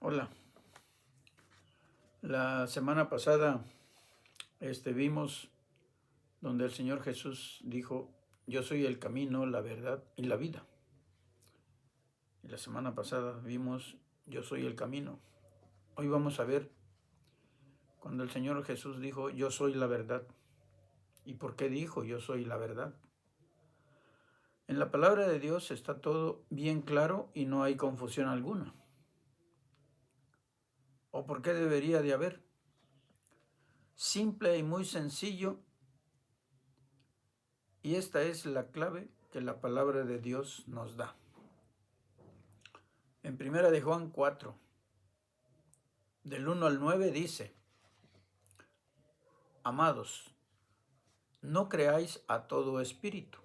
Hola. La semana pasada vimos donde el Señor Jesús dijo, yo soy el camino, la verdad y la vida. Y la semana pasada vimos, yo soy el camino. Hoy vamos a ver cuando el Señor Jesús dijo, yo soy la verdad. ¿Y por qué dijo, yo soy la verdad? En la palabra de Dios está todo bien claro y no hay confusión alguna. ¿O por qué debería de haber? Simple y muy sencillo. Y esta es la clave que la palabra de Dios nos da. En 1 de Juan 4, del 1 al 9 dice, amados, no creáis a todo espíritu,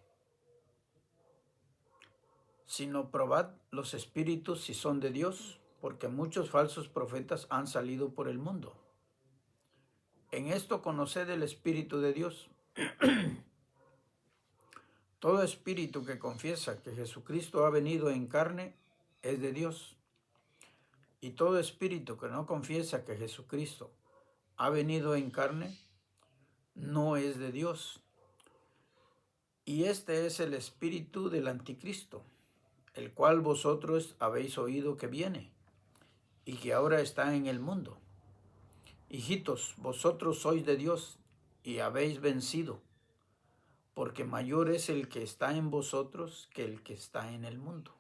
sino probad los espíritus si son de Dios, porque muchos falsos profetas han salido por el mundo. En esto conoced el Espíritu de Dios. Todo espíritu que confiesa que Jesucristo ha venido en carne es de Dios. Y todo espíritu que no confiesa que Jesucristo ha venido en carne no es de Dios. Y este es el espíritu del anticristo, el cual vosotros habéis oído que viene, y que ahora está en el mundo. Hijitos, vosotros sois de Dios, y habéis vencido, porque mayor es el que está en vosotros que el que está en el mundo.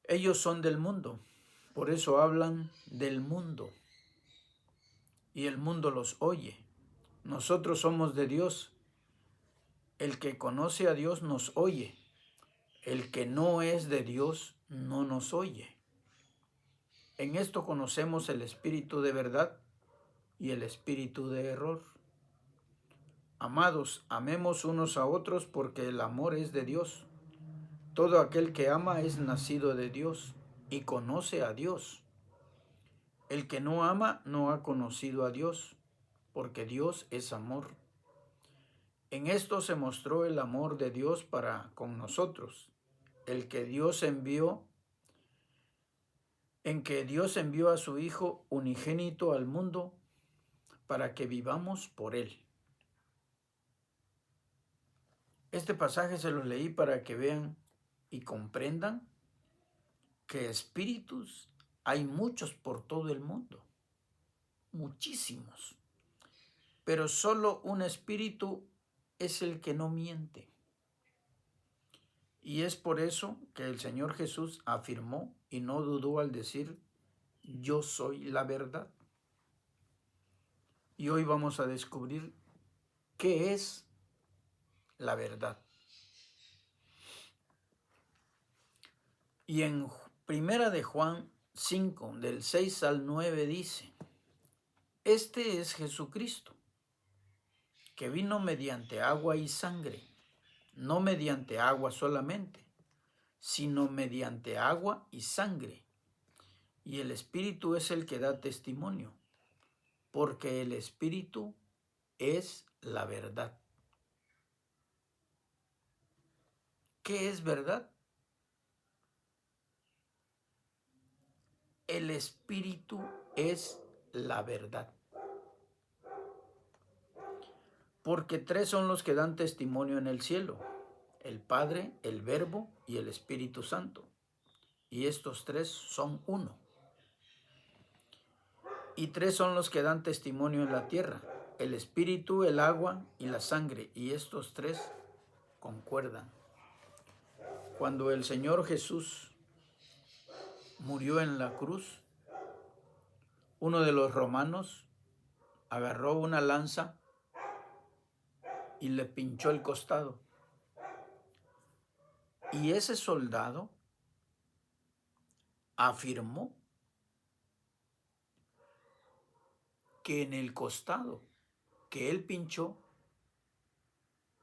Ellos son del mundo, por eso hablan del mundo, y el mundo los oye. Nosotros somos de Dios. El que conoce a Dios nos oye. El que no es de Dios no nos oye. En esto conocemos el espíritu de verdad y el espíritu de error. Amados, amemos unos a otros porque el amor es de Dios. Todo aquel que ama es nacido de Dios y conoce a Dios. El que no ama no ha conocido a Dios, porque Dios es amor. En esto se mostró el amor de Dios para con nosotros, en que Dios envió a su Hijo unigénito al mundo para que vivamos por Él. Este pasaje se los leí para que vean y comprendan que espíritus hay muchos por todo el mundo, muchísimos, pero solo un espíritu es el que no miente. Y es por eso que el Señor Jesús afirmó y no dudó al decir, yo soy la verdad. Y hoy vamos a descubrir qué es la verdad. Y en 1 de Juan 5, del 6 al 9 dice, este es Jesucristo, que vino mediante agua y sangre, no mediante agua solamente, sino mediante agua y sangre. Y el Espíritu es el que da testimonio, porque el Espíritu es la verdad. ¿Qué es verdad? El Espíritu es la verdad. Porque tres son los que dan testimonio en el cielo: el Padre, el Verbo y el Espíritu Santo. Y estos tres son uno. Y tres son los que dan testimonio en la tierra: el Espíritu, el agua y la sangre. Y estos tres concuerdan. Cuando el Señor Jesús murió en la cruz, uno de los romanos agarró una lanza y le pinchó el costado. Y ese soldado afirmó que en el costado que él pinchó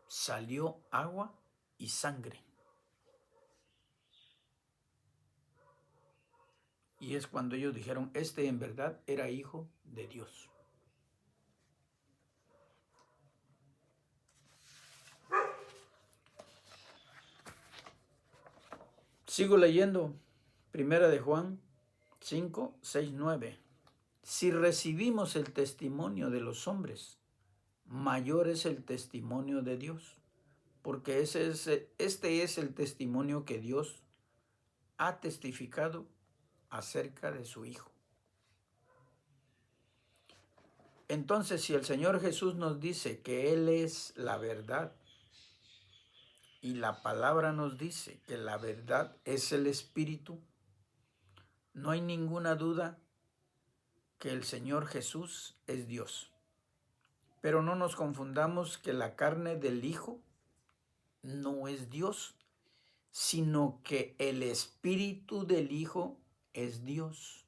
salió agua y sangre. Y es cuando ellos dijeron, este en verdad era hijo de Dios. Sigo leyendo Primera de Juan 5, 6, 9. Si recibimos el testimonio de los hombres, mayor es el testimonio de Dios, porque este es el testimonio que Dios ha testificado acerca de su Hijo. Entonces, si el Señor Jesús nos dice que Él es la verdad, y la palabra nos dice que la verdad es el Espíritu, no hay ninguna duda que el Señor Jesús es Dios. Pero no nos confundamos que la carne del Hijo no es Dios, sino que el Espíritu del Hijo es Dios.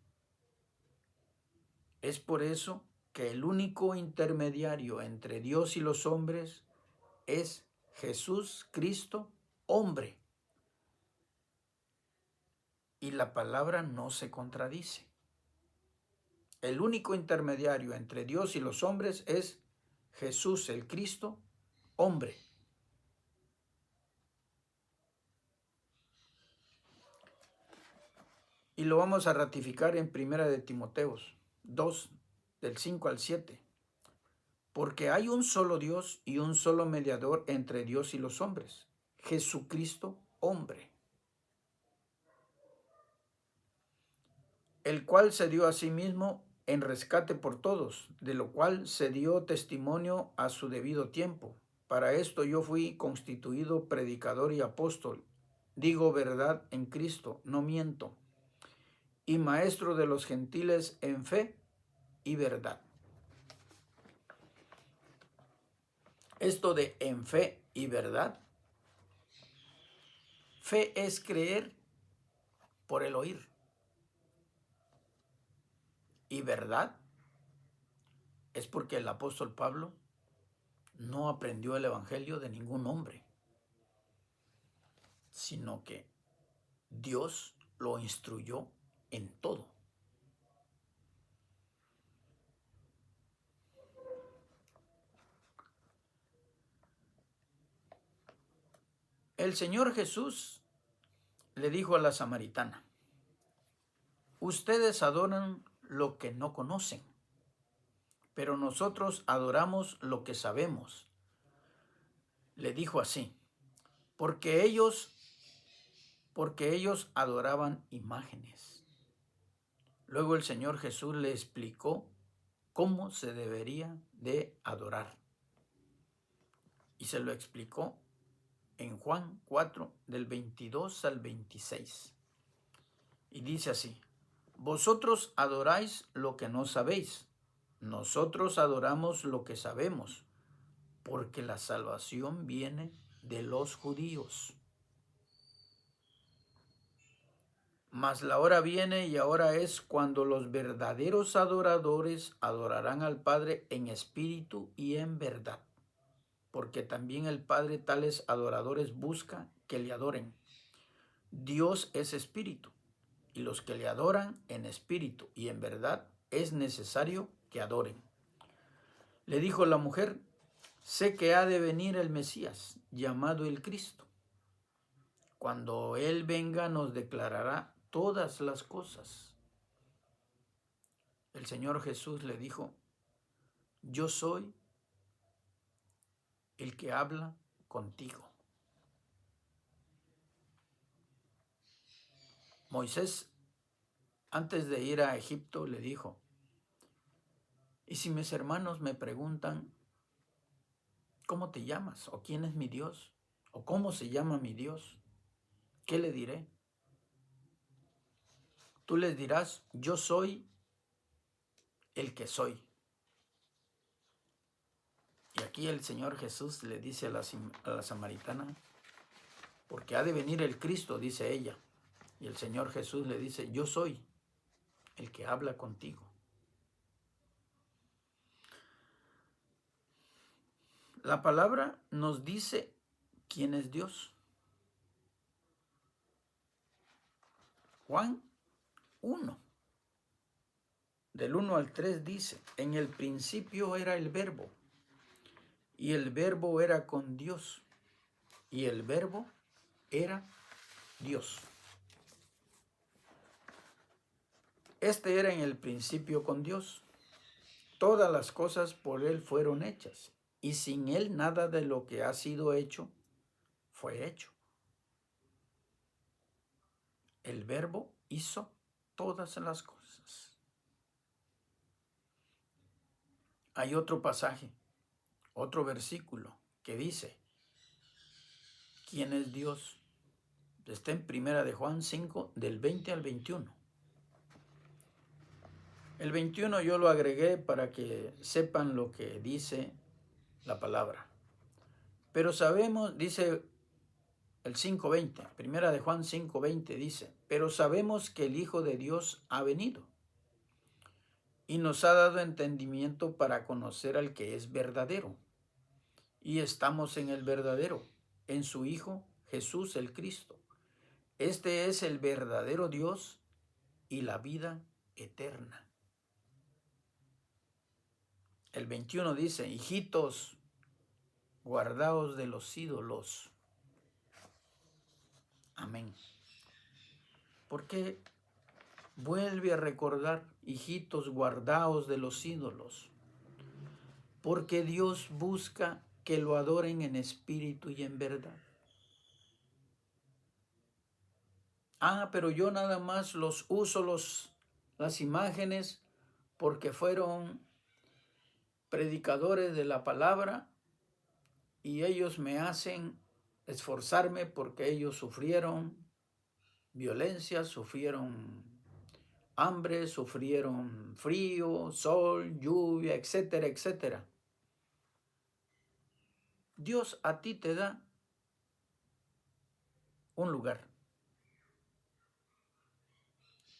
Es por eso que el único intermediario entre Dios y los hombres es Jesús Cristo, hombre. Y la palabra no se contradice. El único intermediario entre Dios y los hombres es Jesús el Cristo, hombre. Y lo vamos a ratificar en Primera de Timoteo 2, del 5 al 7. Porque hay un solo Dios y un solo mediador entre Dios y los hombres, Jesucristo, hombre, el cual se dio a sí mismo en rescate por todos, de lo cual se dio testimonio a su debido tiempo. Para esto yo fui constituido predicador y apóstol, digo verdad en Cristo, no miento, y maestro de los gentiles en fe y verdad. Esto de en fe y verdad, fe es creer por el oír, y verdad es porque el apóstol Pablo no aprendió el evangelio de ningún hombre, sino que Dios lo instruyó en todo. El Señor Jesús le dijo a la samaritana: ustedes adoran lo que no conocen, pero nosotros adoramos lo que sabemos. Le dijo así, porque ellos adoraban imágenes. Luego el Señor Jesús le explicó cómo se debería de adorar. Y se lo explicó en Juan 4, del 22 al 26. Y dice así: vosotros adoráis lo que no sabéis, nosotros adoramos lo que sabemos, porque la salvación viene de los judíos. Mas la hora viene y ahora es cuando los verdaderos adoradores adorarán al Padre en espíritu y en verdad, porque también el Padre tales adoradores busca que le adoren. Dios es espíritu, y los que le adoran en espíritu y en verdad es necesario que adoren. Le dijo la mujer: sé que ha de venir el Mesías, llamado el Cristo. Cuando Él venga nos declarará todas las cosas. El Señor Jesús le dijo: yo soy el que habla contigo. Moisés, antes de ir a Egipto, le dijo: y si mis hermanos me preguntan, ¿cómo te llamas? ¿O quién es mi Dios? ¿O cómo se llama mi Dios? ¿Qué le diré? Tú les dirás: yo soy el que soy. Y aquí el Señor Jesús le dice a la samaritana, porque ha de venir el Cristo, dice ella. Y el Señor Jesús le dice: yo soy el que habla contigo. La palabra nos dice quién es Dios. Juan 1, del 1 al 3 dice: en el principio era el Verbo, y el Verbo era con Dios, y el Verbo era Dios. Este era en el principio con Dios. Todas las cosas por Él fueron hechas, y sin Él nada de lo que ha sido hecho fue hecho. El Verbo hizo todas las cosas. Hay otro pasaje, otro versículo que dice, ¿quién es Dios? Está en 1 de Juan 5, del 20 al 21. El 21 yo lo agregué para que sepan lo que dice la palabra. Pero sabemos, dice el 5:20, 1 de Juan 5:20 dice, pero sabemos que el Hijo de Dios ha venido y nos ha dado entendimiento para conocer al que es verdadero. Y estamos en el verdadero, en su Hijo Jesús el Cristo. Este es el verdadero Dios y la vida eterna. El 21 dice, hijitos, guardaos de los ídolos. Amén. Porque vuelve a recordar, hijitos, guardaos de los ídolos. Porque Dios busca que lo adoren en espíritu y en verdad. Pero yo nada más los uso las imágenes porque fueron predicadores de la palabra y ellos me hacen esforzarme porque ellos sufrieron violencia, sufrieron hambre, sufrieron frío, sol, lluvia, etcétera, etcétera. Dios a ti te da un lugar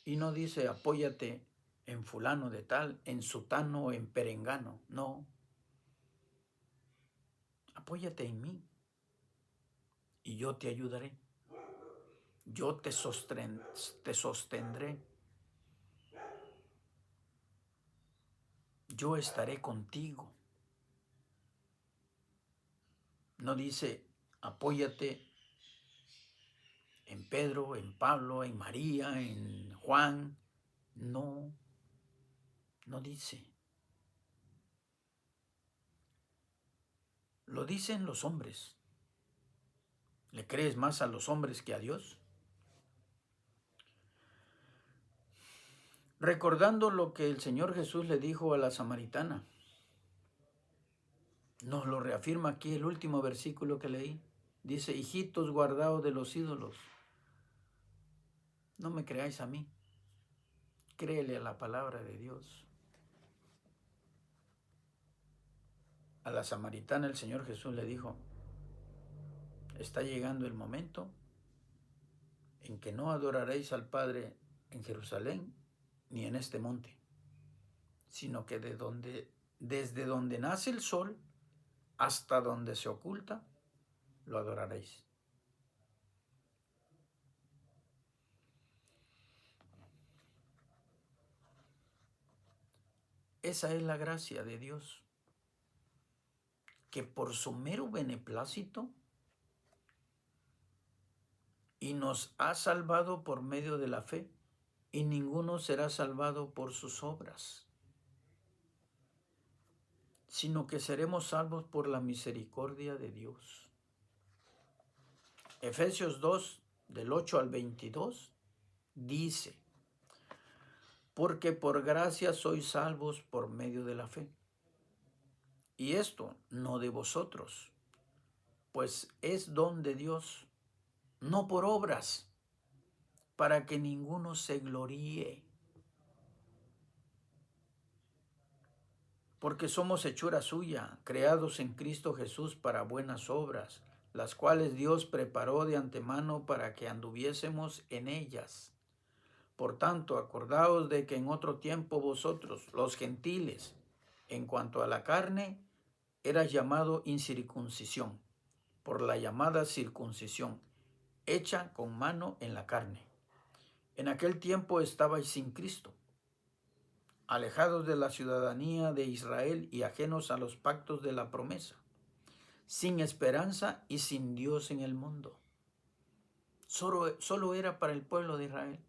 y no dice apóyate en fulano de tal, en sutano o en perengano, no. Apóyate en mí y yo te ayudaré. Yo te sostendré. Yo estaré contigo. No dice apóyate en Pedro, en Pablo, en María, en Juan. No, no dice. Lo dicen los hombres. ¿Le crees más a los hombres que a Dios? Recordando lo que el Señor Jesús le dijo a la samaritana, nos lo reafirma aquí el último versículo que leí. Dice, hijitos guardaos de los ídolos. No me creáis a mí. Créele a la palabra de Dios. A la samaritana el Señor Jesús le dijo, está llegando el momento en que no adoraréis al Padre en Jerusalén ni en este monte, sino que desde donde nace el sol hasta donde se oculta, lo adoraréis. Esa es la gracia de Dios, que por su mero beneplácito y nos ha salvado por medio de la fe, y ninguno será salvado por sus obras, sino que seremos salvos por la misericordia de Dios. Efesios 2, del 8 al 22, dice, porque por gracia sois salvos por medio de la fe. Y esto no de vosotros, pues es don de Dios, no por obras, para que ninguno se gloríe. Porque somos hechura suya, creados en Cristo Jesús para buenas obras, las cuales Dios preparó de antemano para que anduviésemos en ellas. Por tanto, acordaos de que en otro tiempo vosotros, los gentiles, en cuanto a la carne, eras llamado incircuncisión, por la llamada circuncisión, hecha con mano en la carne. En aquel tiempo estabais sin Cristo, alejados de la ciudadanía de Israel y ajenos a los pactos de la promesa, sin esperanza y sin Dios en el mundo. Solo era para el pueblo de Israel.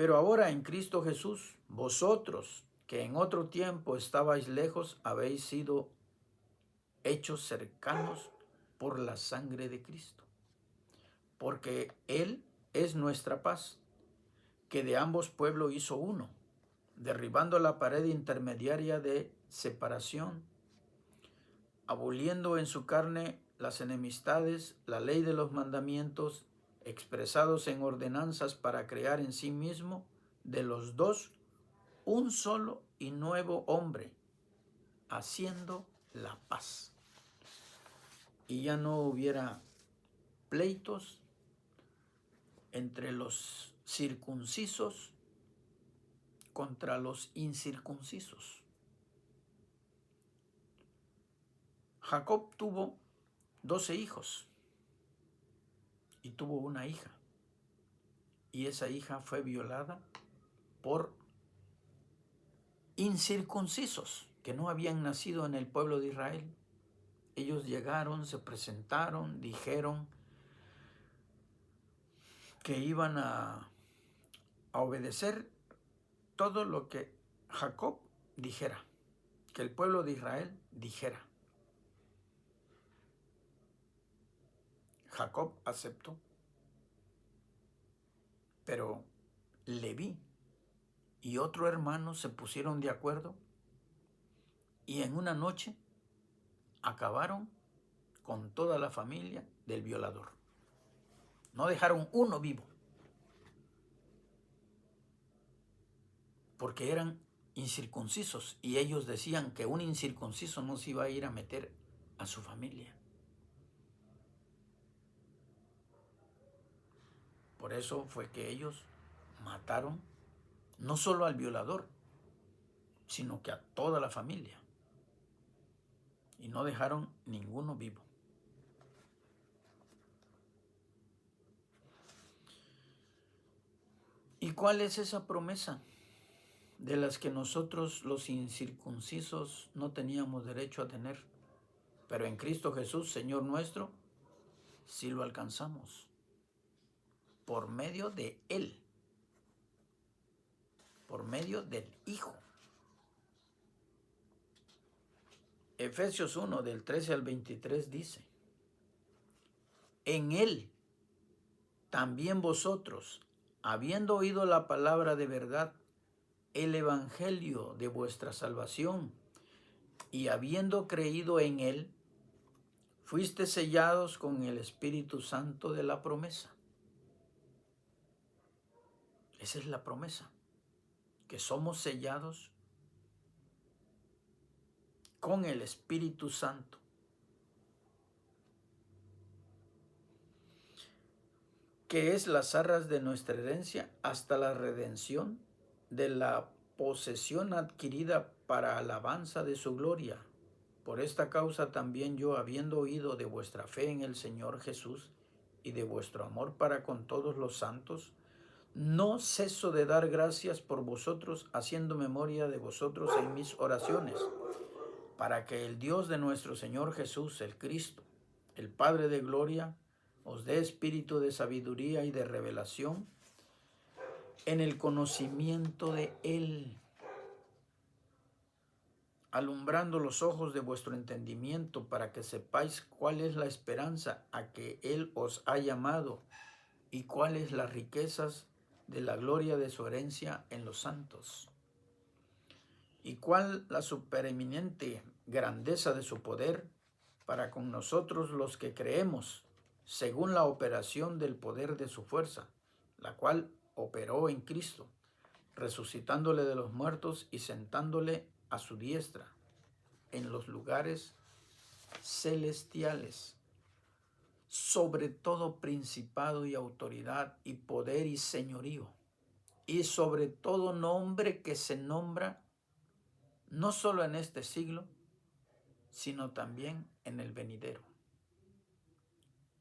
Pero ahora en Cristo Jesús, vosotros que en otro tiempo estabais lejos, habéis sido hechos cercanos por la sangre de Cristo. Porque Él es nuestra paz, que de ambos pueblos hizo uno, derribando la pared intermediaria de separación, aboliendo en su carne las enemistades, la ley de los mandamientos expresados en ordenanzas, para crear en sí mismo de los dos un solo y nuevo hombre, haciendo la paz. Y ya no hubiera pleitos entre los circuncisos contra los incircuncisos. Jacob tuvo 12 hijos y tuvo una hija. Y esa hija fue violada por incircuncisos que no habían nacido en el pueblo de Israel. Ellos llegaron, se presentaron, dijeron que iban a obedecer todo lo que Jacob dijera, que el pueblo de Israel dijera. Jacob aceptó, pero Leví y otro hermano se pusieron de acuerdo y en una noche acabaron con toda la familia del violador. No dejaron uno vivo, porque eran incircuncisos y ellos decían que un incircunciso no se iba a ir a meter a su familia. Por eso fue que ellos mataron no solo al violador, sino que a toda la familia. Y no dejaron ninguno vivo. ¿Y cuál es esa promesa de las que nosotros los incircuncisos no teníamos derecho a tener? Pero en Cristo Jesús, Señor nuestro, sí lo alcanzamos por medio de Él, por medio del Hijo. Efesios 1, del 13 al 23 dice: en Él también vosotros, habiendo oído la palabra de verdad, el evangelio de vuestra salvación, y habiendo creído en Él, fuiste sellados con el Espíritu Santo de la promesa. Esa es la promesa, que somos sellados con el Espíritu Santo. Que es las arras de nuestra herencia hasta la redención de la posesión adquirida para alabanza de su gloria. Por esta causa también yo, habiendo oído de vuestra fe en el Señor Jesús y de vuestro amor para con todos los santos, no ceso de dar gracias por vosotros, haciendo memoria de vosotros en mis oraciones, para que el Dios de nuestro Señor Jesús, el Cristo, el Padre de gloria, os dé espíritu de sabiduría y de revelación en el conocimiento de Él, alumbrando los ojos de vuestro entendimiento, para que sepáis cuál es la esperanza a que Él os ha llamado y cuáles las riquezas de la gloria de su herencia en los santos, y cuál la supereminente grandeza de su poder para con nosotros los que creemos, según la operación del poder de su fuerza, la cual operó en Cristo, resucitándole de los muertos y sentándole a su diestra en los lugares celestiales, sobre todo principado y autoridad y poder y señorío, y sobre todo nombre que se nombra no solo en este siglo, sino también en el venidero.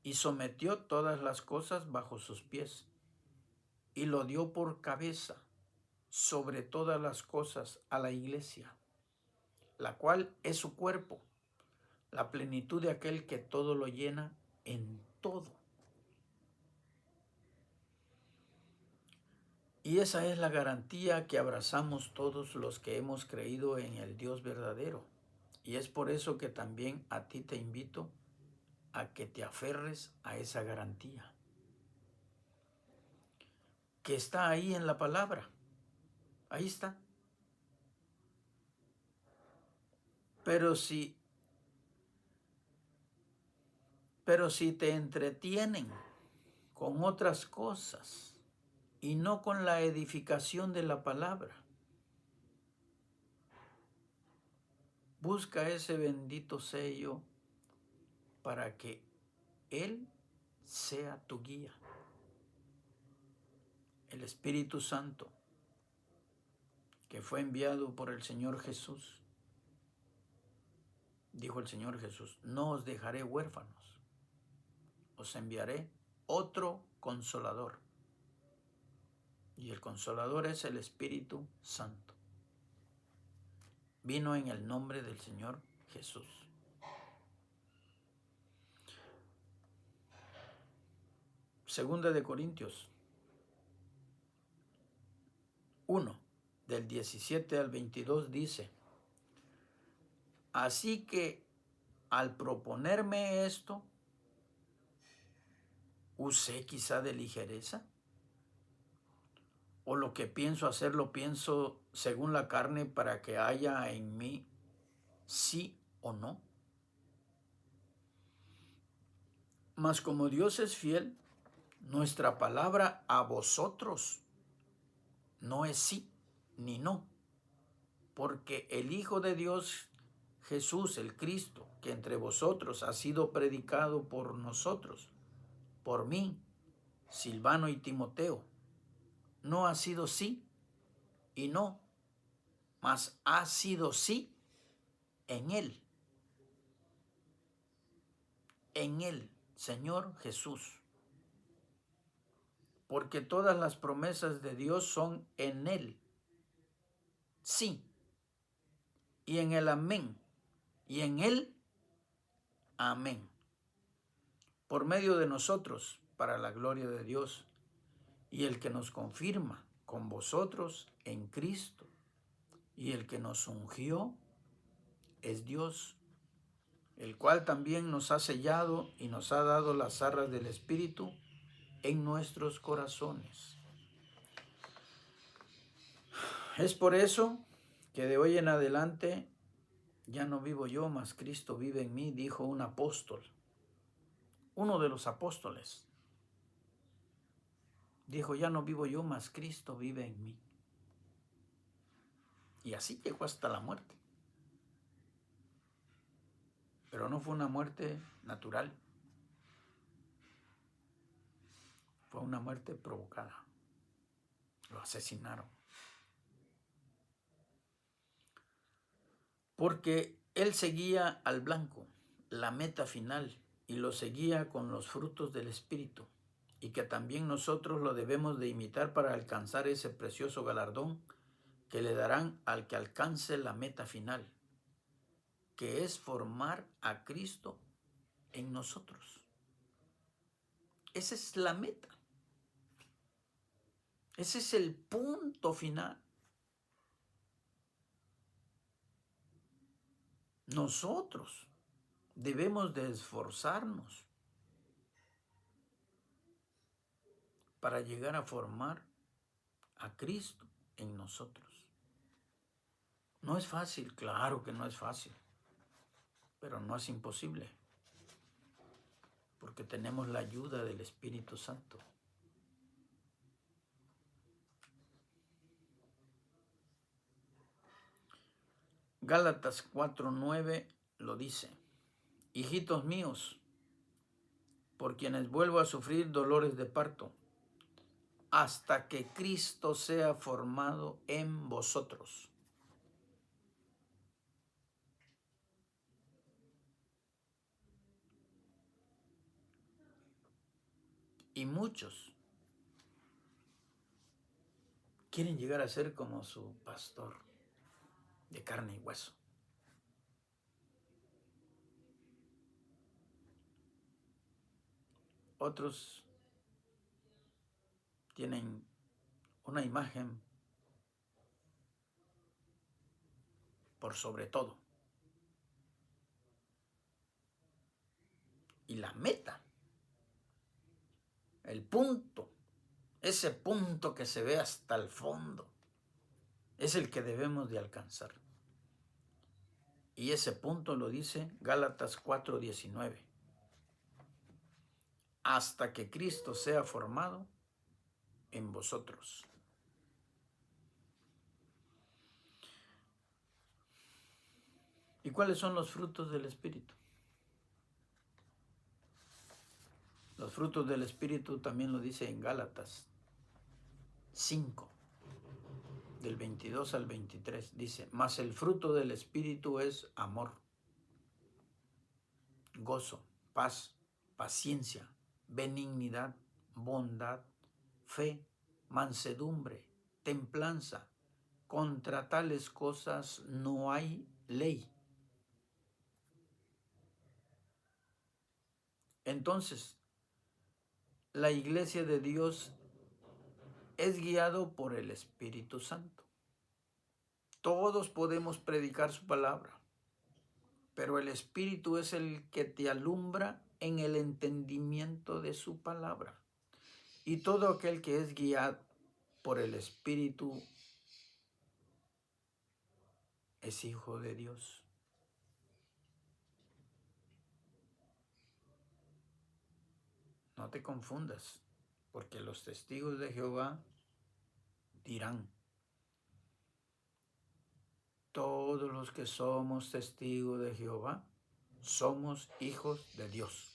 Y sometió todas las cosas bajo sus pies, y lo dio por cabeza sobre todas las cosas a la iglesia, la cual es su cuerpo, la plenitud de aquel que todo lo llena en todo. Y esa es la garantía que abrazamos todos los que hemos creído en el Dios verdadero. Y es por eso que también a ti te invito a que te aferres a esa garantía, que está ahí en la palabra. Ahí está. Pero si te entretienen con otras cosas y no con la edificación de la palabra, busca ese bendito sello para que Él sea tu guía. El Espíritu Santo, que fue enviado por el Señor Jesús, dijo el Señor Jesús, no os dejaré huérfanos, os enviaré otro consolador. Y el consolador es el Espíritu Santo. Vino en el nombre del Señor Jesús. Segunda de Corintios 1, del 17 al 22 dice, así que al proponerme esto, ¿usé quizá de ligereza? ¿O lo que pienso hacer lo pienso según la carne para que haya en mí sí o no? Mas como Dios es fiel, nuestra palabra a vosotros no es sí ni no, porque el Hijo de Dios, Jesús el Cristo, que entre vosotros ha sido predicado por nosotros, por mí, Silvano y Timoteo, no ha sido sí y no, mas ha sido sí en Él, Señor Jesús, porque todas las promesas de Dios son en Él, sí, y en el amén, y en Él, amén, por medio de nosotros, para la gloria de Dios, y el que nos confirma con vosotros en Cristo, y el que nos ungió es Dios, el cual también nos ha sellado y nos ha dado las arras del Espíritu en nuestros corazones. Es por eso que de hoy en adelante ya no vivo yo, mas Cristo vive en mí, dijo un apóstol, uno de los apóstoles. Dijo, ya no vivo yo, mas Cristo vive en mí. Y así llegó hasta la muerte. Pero no fue una muerte natural. Fue una muerte provocada. Lo asesinaron. Porque él seguía al blanco, la meta final, y lo seguía con los frutos del Espíritu, y que también nosotros lo debemos de imitar para alcanzar ese precioso galardón que le darán al que alcance la meta final, que es formar a Cristo en nosotros. Esa es la meta. Ese es el punto final. Nosotros debemos de esforzarnos para llegar a formar a Cristo en nosotros. No es fácil, claro que no es fácil, pero no es imposible, porque tenemos la ayuda del Espíritu Santo. Gálatas 4:9 lo dice, hijitos míos, por quienes vuelvo a sufrir dolores de parto, hasta que Cristo sea formado en vosotros. Y muchos quieren llegar a ser como su pastor de carne y hueso. Otros tienen una imagen por sobre todo. Y la meta, el punto, ese punto que se ve hasta el fondo, es el que debemos de alcanzar. Y ese punto lo dice Gálatas 4:19. Hasta que Cristo sea formado en vosotros. ¿Y cuáles son los frutos del Espíritu? Los frutos del Espíritu también lo dice en Gálatas 5, del 22 al 23. Dice, mas el fruto del Espíritu es amor, gozo, paz, paciencia, benignidad, bondad, fe, mansedumbre, templanza. Contra tales cosas no hay ley. Entonces, la iglesia de Dios es guiado por el Espíritu Santo. Todos podemos predicar su palabra, pero el Espíritu es el que te alumbra en el entendimiento de su palabra. Y todo aquel que es guiado por el Espíritu es hijo de Dios. No te confundas, porque los testigos de Jehová dirán, todos los que somos testigos de Jehová somos hijos de Dios.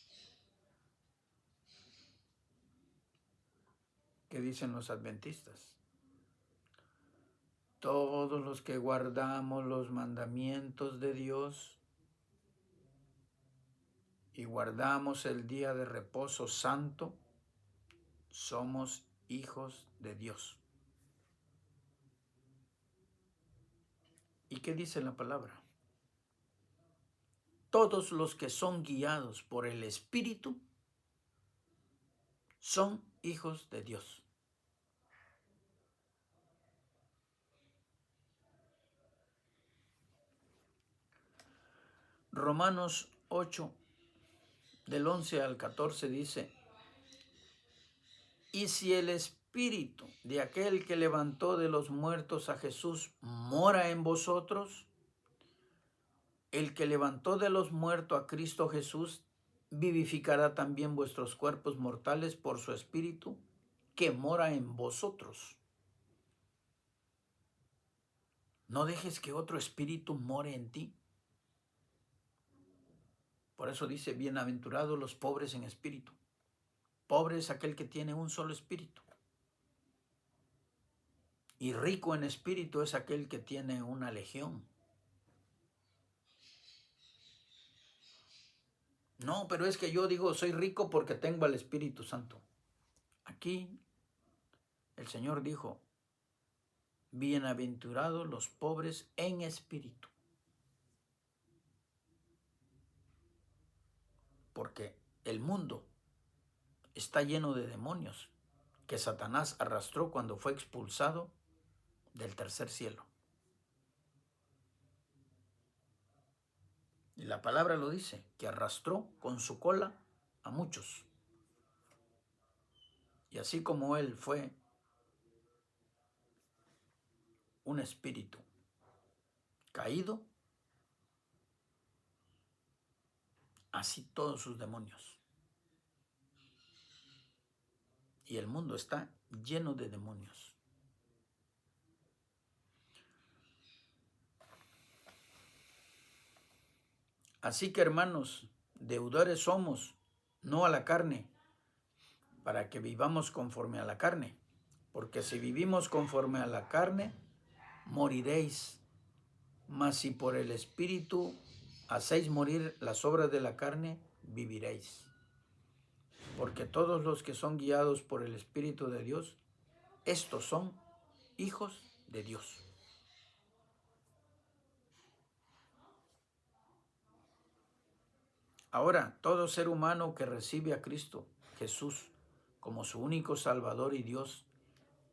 ¿Qué dicen los adventistas? Todos los que guardamos los mandamientos de Dios y guardamos el día de reposo santo, somos hijos de Dios. ¿Y qué dice la palabra? Todos los que son guiados por el Espíritu son hijos de Dios. Romanos 8, del 11 al 14 dice, y si el Espíritu de aquel que levantó de los muertos a Jesús mora en vosotros, el que levantó de los muertos a Cristo Jesús vivificará también vuestros cuerpos mortales por su Espíritu que mora en vosotros. No dejes que otro espíritu more en ti. Por eso dice, bienaventurados los pobres en espíritu. Pobre es aquel que tiene un solo espíritu. Y rico en espíritu es aquel que tiene una legión. No, pero es que yo digo, soy rico porque tengo al Espíritu Santo. Aquí el Señor dijo, bienaventurados los pobres en espíritu. Porque el mundo está lleno de demonios que Satanás arrastró cuando fue expulsado del tercer cielo. Y la palabra lo dice, que arrastró con su cola a muchos. Y así como él fue un espíritu caído, así todos sus demonios. Y el mundo está lleno de demonios. Así que, hermanos, deudores somos, no a la carne, para que vivamos conforme a la carne. Porque si vivimos conforme a la carne, moriréis. Mas si por el Espíritu hacéis morir las obras de la carne, viviréis. Porque todos los que son guiados por el Espíritu de Dios, estos son hijos de Dios. Ahora, todo ser humano que recibe a Cristo Jesús como su único Salvador y Dios,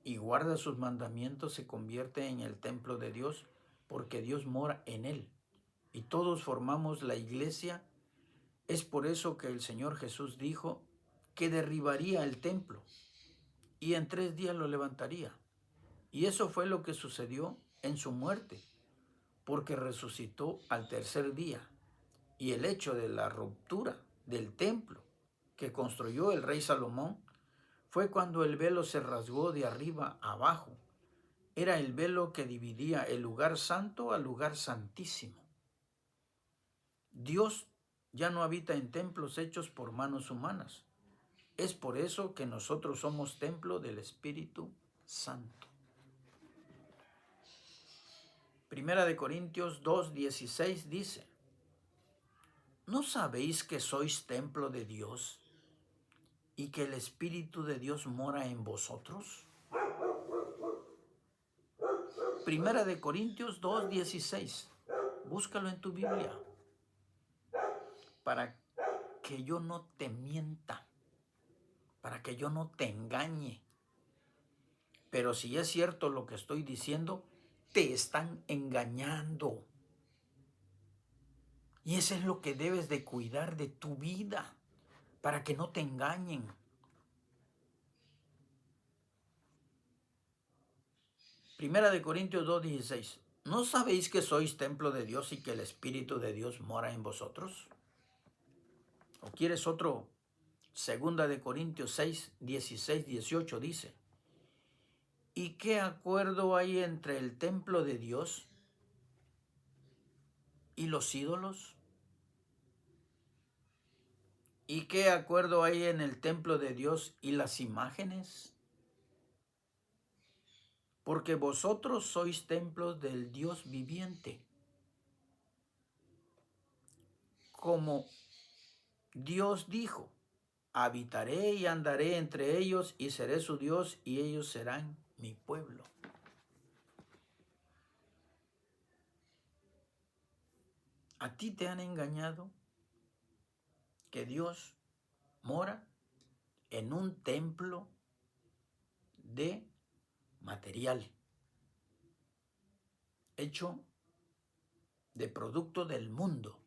y guarda sus mandamientos se convierte en el templo de Dios, porque Dios mora en él. Y todos formamos la iglesia. Es por eso que el Señor Jesús dijo que derribaría el templo y en 3 días lo levantaría. Y eso fue lo que sucedió en su muerte, porque resucitó al 3er día. Y el hecho de la ruptura del templo que construyó el rey Salomón fue cuando el velo se rasgó de arriba a abajo. Era el velo que dividía el lugar santo al lugar santísimo. Dios ya no habita en templos hechos por manos humanas. Es por eso que nosotros somos templo del Espíritu Santo. Primera de Corintios 2:16 dice: ¿no sabéis que sois templo de Dios y que el Espíritu de Dios mora en vosotros? Primera de Corintios 2:16. Búscalo en tu Biblia para que yo no te mienta, para que yo no te engañe. Pero si es cierto lo que estoy diciendo, te están engañando. Y eso es lo que debes de cuidar de tu vida, para que no te engañen. Primera de Corintios 2:16. ¿No sabéis que sois templo de Dios y que el Espíritu de Dios mora en vosotros? ¿O quieres otro? Segunda de Corintios 6:16-18 dice: ¿y qué acuerdo hay entre el templo de Dios y los ídolos? ¿Y qué acuerdo hay en el templo de Dios y las imágenes? Porque vosotros sois templos del Dios viviente. Como Dios dijo: habitaré y andaré entre ellos y seré su Dios y ellos serán mi pueblo. ¿A ti te han engañado que Dios mora en un templo de material, hecho de producto del mundo?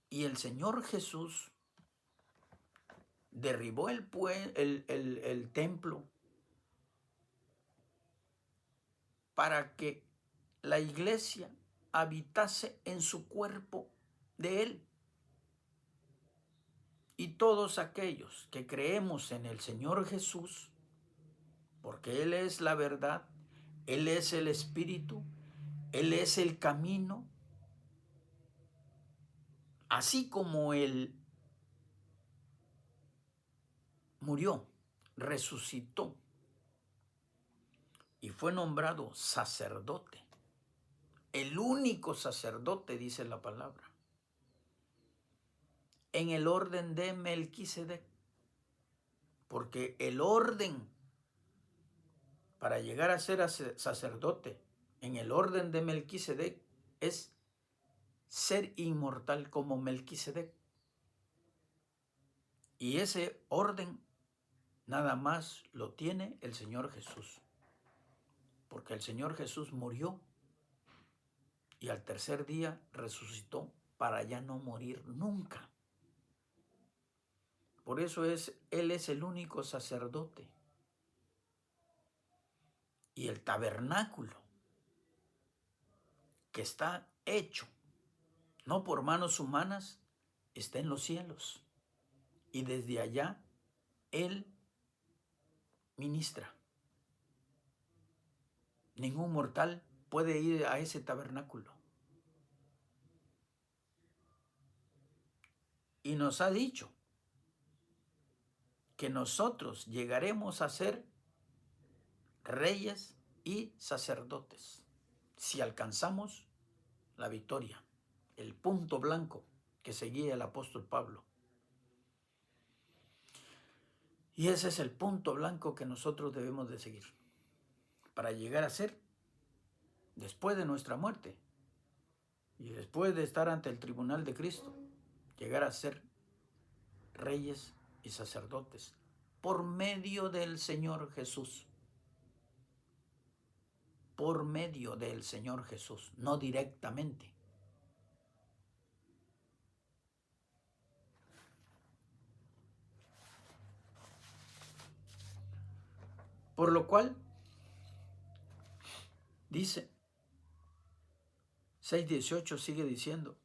Y el Señor Jesús derribó el templo para que la iglesia habitase en su cuerpo de Él. Y todos aquellos que creemos en el Señor Jesús, porque Él es la verdad, Él es el Espíritu, Él es el camino, así como Él murió, resucitó y fue nombrado sacerdote, el único sacerdote, dice la palabra, en el orden de Melquisedec, porque el orden para llegar a ser sacerdote en el orden de Melquisedec es ser inmortal como Melquisedec. Y ese orden nada más lo tiene el Señor Jesús, porque el Señor Jesús murió y al 3er día resucitó para ya no morir nunca. Por eso Él es el único sacerdote. Y el tabernáculo que está hecho no por manos humanas está en los cielos. Y desde allá Él ministra. Ningún mortal puede ir a ese tabernáculo. Y nos ha dicho que nosotros llegaremos a ser reyes y sacerdotes si alcanzamos la victoria, el punto blanco que seguía el apóstol Pablo. Y ese es el punto blanco que nosotros debemos de seguir para llegar a ser, después de nuestra muerte y después de estar ante el tribunal de Cristo, llegar a ser reyes y sacerdotes por medio del Señor Jesús. Por medio del Señor Jesús, no directamente. Por lo cual, dice, 6:18 sigue diciendo,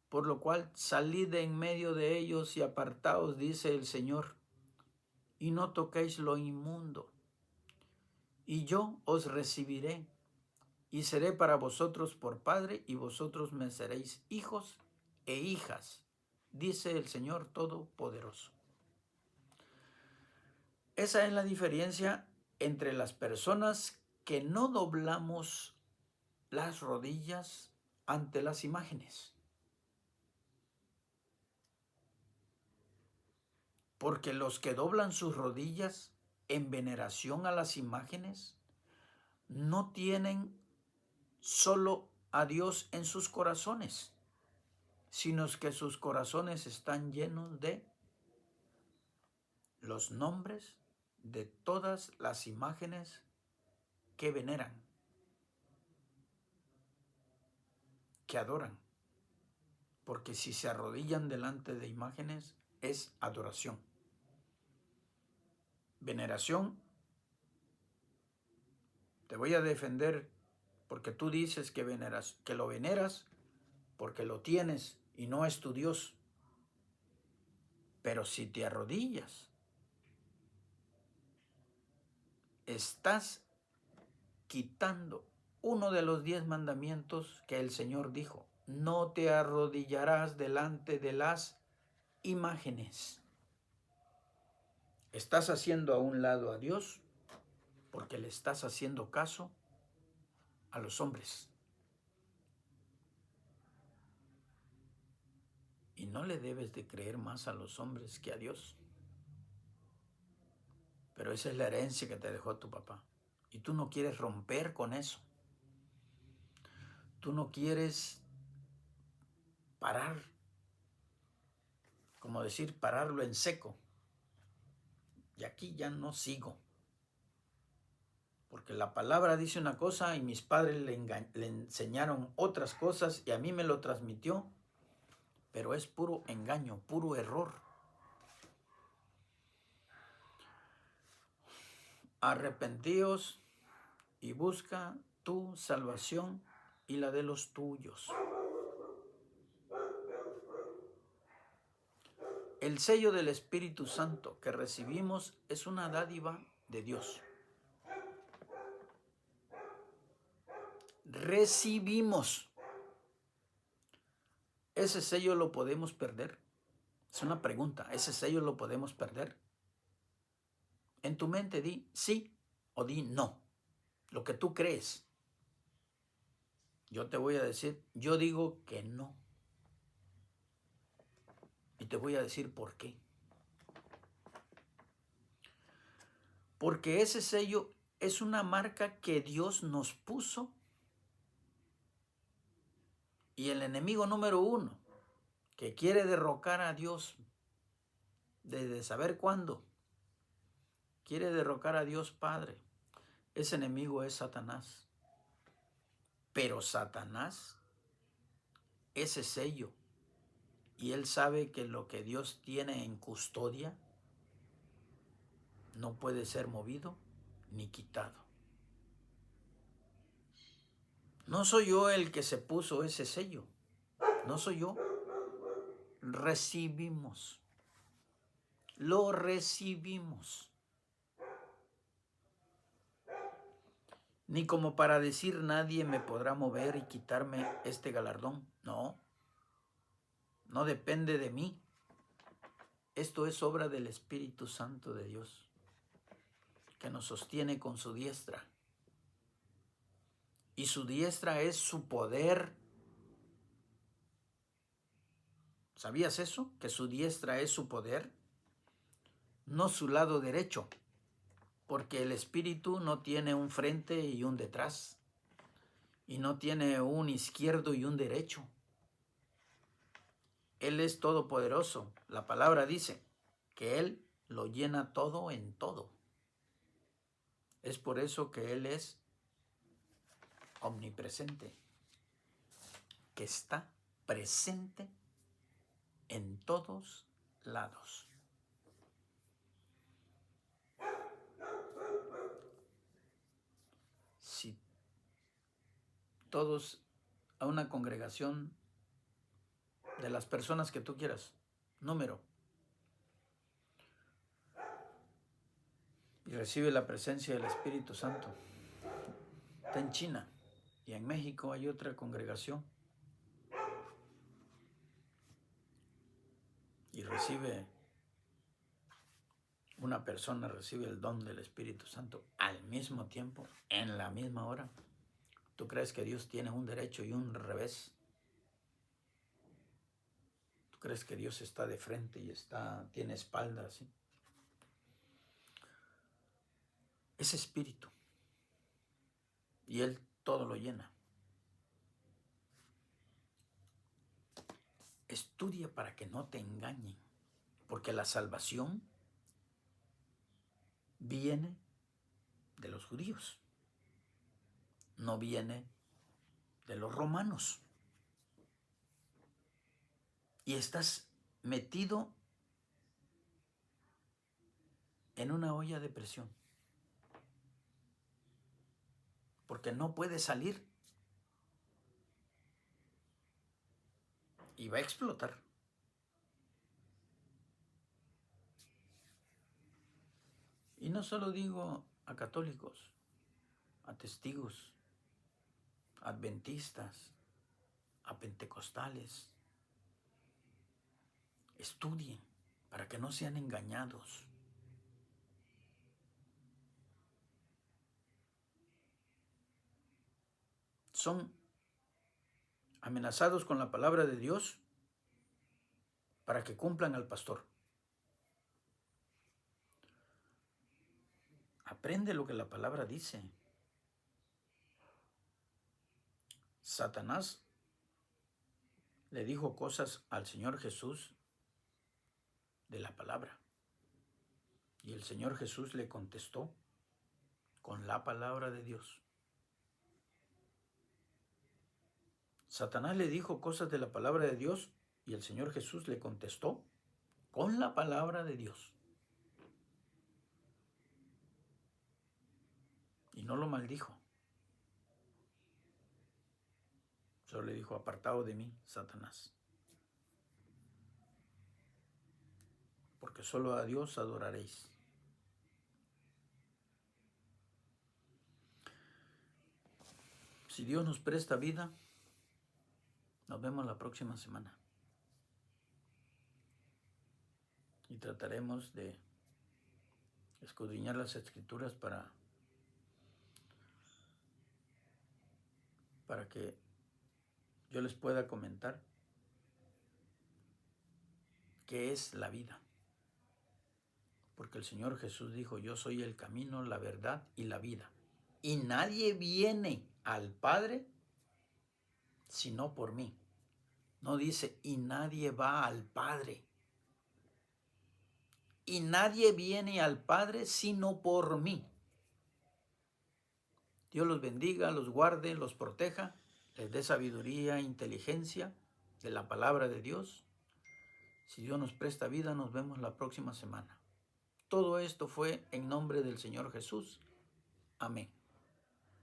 por lo cual salid de en medio de ellos y apartaos, dice el Señor, y no toquéis lo inmundo, y yo os recibiré, y seré para vosotros por Padre, y vosotros me seréis hijos e hijas, dice el Señor Todopoderoso. Esa es la diferencia entre las personas que no doblamos las rodillas ante las imágenes. Porque los que doblan sus rodillas en veneración a las imágenes no tienen solo a Dios en sus corazones, sino que sus corazones están llenos de los nombres de todas las imágenes que veneran, que adoran. Porque si se arrodillan delante de imágenes, es adoración. Veneración, te voy a defender porque tú dices que veneras, que lo veneras porque lo tienes y no es tu Dios. Pero si te arrodillas, estás quitando uno de los 10 mandamientos que el Señor dijo. No te arrodillarás delante de las imágenes. Estás haciendo a un lado a Dios porque le estás haciendo caso a los hombres. Y no le debes de creer más a los hombres que a Dios. Pero esa es la herencia que te dejó tu papá. Y tú no quieres romper con eso. Tú no quieres parar, como decir, pararlo en seco. Y aquí ya no sigo. Porque la palabra dice una cosa y mis padres le enseñaron otras cosas y a mí me lo transmitió. Pero es puro engaño, puro error. Arrepentíos y busca tu salvación y la de los tuyos. El sello del Espíritu Santo que recibimos es una dádiva de Dios. Recibimos. ¿Ese sello lo podemos perder? Es una pregunta. ¿Ese sello lo podemos perder? En tu mente di sí o di no. Lo que tú crees. Yo te voy a decir, yo digo que no. Y te voy a decir por qué. Porque ese sello es una marca que Dios nos puso. Y el enemigo número 1, que quiere derrocar a Dios desde saber cuándo, quiere derrocar a Dios Padre. Ese enemigo es Satanás. Pero Satanás, ese sello, y él sabe que lo que Dios tiene en custodia no puede ser movido ni quitado. No soy yo el que se puso ese sello. No soy yo. Recibimos. Lo recibimos. Ni como para decir nadie me podrá mover y quitarme este galardón. No. No depende de mí. Esto es obra del Espíritu Santo de Dios, que nos sostiene con su diestra. Y su diestra es su poder. ¿Sabías eso? Que su diestra es su poder, no su lado derecho, porque el Espíritu no tiene un frente y un detrás, y no tiene un izquierdo y un derecho. Él es todopoderoso. La palabra dice que Él lo llena todo en todo. Es por eso que Él es omnipresente, que está presente en todos lados. Si todos a una congregación de las personas que tú quieras, número, y recibe la presencia del Espíritu Santo. Está en China y en México hay otra congregación y una persona recibe el don del Espíritu Santo al mismo tiempo, en la misma hora. ¿Tú crees que Dios tiene un derecho y un revés? ¿Tú crees que Dios está de frente y tiene espalda así? Es espíritu y Él todo lo llena. Estudia para que no te engañen, porque la salvación viene de los judíos, no viene de los romanos. Y estás metido en una olla de presión, porque no puedes salir y va a explotar. Y no solo digo a católicos, a testigos, a adventistas, a pentecostales. Estudien para que no sean engañados. Son amenazados con la palabra de Dios para que cumplan al pastor. Aprende lo que la palabra dice. Satanás le dijo cosas al Señor Jesús de la palabra. Y el Señor Jesús le contestó con la palabra de Dios. Satanás le dijo cosas de la palabra de Dios y el Señor Jesús le contestó con la palabra de Dios. Y no lo maldijo. Solo le dijo, apartado de mí, Satanás. Porque solo a Dios adoraréis. Si Dios nos presta vida, nos vemos la próxima semana. Y trataremos de escudriñar las Escrituras para que yo les pueda comentar qué es la vida. Porque el Señor Jesús dijo, yo soy el camino, la verdad y la vida. Y nadie viene al Padre sino por mí. No dice, y nadie va al Padre. Y nadie viene al Padre sino por mí. Dios los bendiga, los guarde, los proteja, les dé sabiduría, inteligencia de la palabra de Dios. Si Dios nos presta vida, nos vemos la próxima semana. Todo esto fue en nombre del Señor Jesús. Amén.